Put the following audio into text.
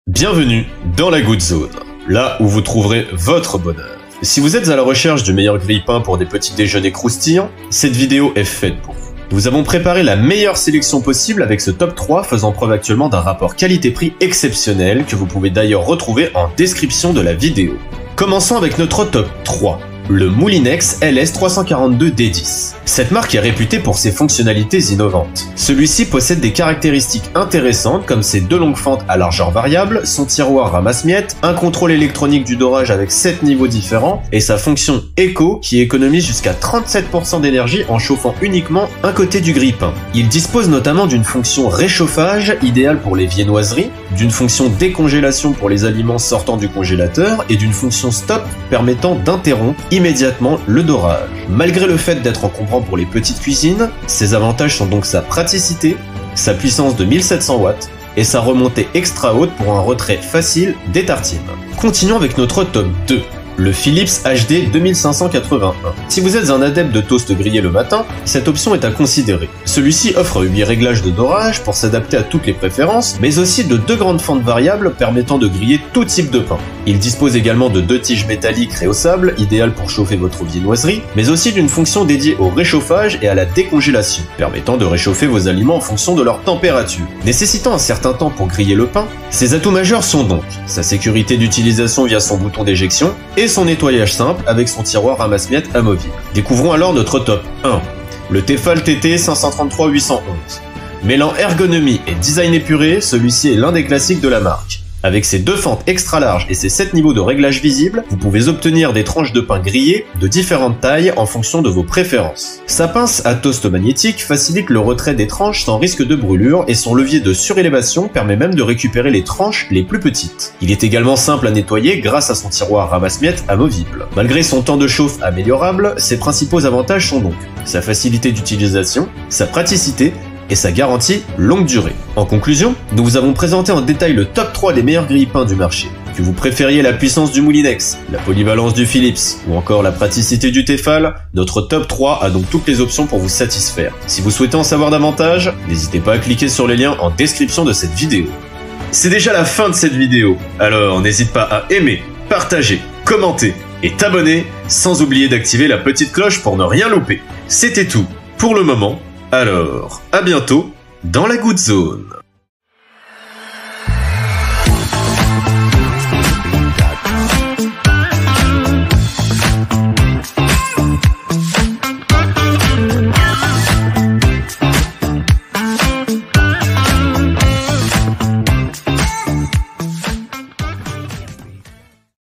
Bienvenue dans la Good Zone, là où vous trouverez votre bonheur. Si vous êtes à la recherche du meilleur grille-pain pour des petits déjeuners croustillants, cette vidéo est faite pour vous. Nous avons préparé la meilleure sélection possible avec ce top 3 faisant preuve actuellement d'un rapport qualité-prix exceptionnel que vous pouvez d'ailleurs retrouver en description de la vidéo. Commençons avec notre top 3. Le Moulinex LS342D10. Cette marque est réputée pour ses fonctionnalités innovantes. Celui-ci possède des caractéristiques intéressantes comme ses 2 longues fentes à largeur variable, son tiroir ramasse-miettes, un contrôle électronique du dorage avec 7 niveaux différents et sa fonction Eco qui économise jusqu'à 37% d'énergie en chauffant uniquement un côté du grille-pain. Il dispose notamment d'une fonction réchauffage idéale pour les viennoiseries, d'une fonction décongélation pour les aliments sortant du congélateur et d'une fonction stop permettant d'interrompre immédiatement le dorage. Malgré le fait d'être encombrant pour les petites cuisines, ses avantages sont donc sa praticité, sa puissance de 1700 watts et sa remontée extra haute pour un retrait facile des tartines. Continuons avec notre top 2. Le Philips HD 2581. Si vous êtes un adepte de toast grillé le matin, cette option est à considérer. Celui-ci offre 8 réglages de dorage pour s'adapter à toutes les préférences, mais aussi de 2 grandes fentes variables permettant de griller tout type de pain. Il dispose également de 2 tiges métalliques réhaussables, idéales pour chauffer votre viennoiserie, mais aussi d'une fonction dédiée au réchauffage et à la décongélation, permettant de réchauffer vos aliments en fonction de leur température. Nécessitant un certain temps pour griller le pain, ses atouts majeurs sont donc sa sécurité d'utilisation via son bouton d'éjection et son nettoyage simple avec son tiroir ramasse-miettes amovible. Découvrons alors notre top 1, le Tefal TT 533-811. Mêlant ergonomie et design épuré, celui-ci est l'un des classiques de la marque. Avec ses 2 fentes extra larges et ses 7 niveaux de réglage visibles, vous pouvez obtenir des tranches de pain grillées de différentes tailles en fonction de vos préférences. Sa pince à toast magnétique facilite le retrait des tranches sans risque de brûlure et son levier de surélévation permet même de récupérer les tranches les plus petites. Il est également simple à nettoyer grâce à son tiroir ramasse-miettes amovible. Malgré son temps de chauffe améliorable, ses principaux avantages sont donc sa facilité d'utilisation, sa praticité et sa garantie longue durée. En conclusion, nous vous avons présenté en détail le top 3 des meilleurs grille-pains du marché. Que vous préfériez la puissance du Moulinex, la polyvalence du Philips ou encore la praticité du Tefal, notre top 3 a donc toutes les options pour vous satisfaire. Si vous souhaitez en savoir davantage, n'hésitez pas à cliquer sur les liens en description de cette vidéo. C'est déjà la fin de cette vidéo, alors n'hésite pas à aimer, partager, commenter et t'abonner, sans oublier d'activer la petite cloche pour ne rien louper. C'était tout pour le moment. Alors, à bientôt dans la Good Zone.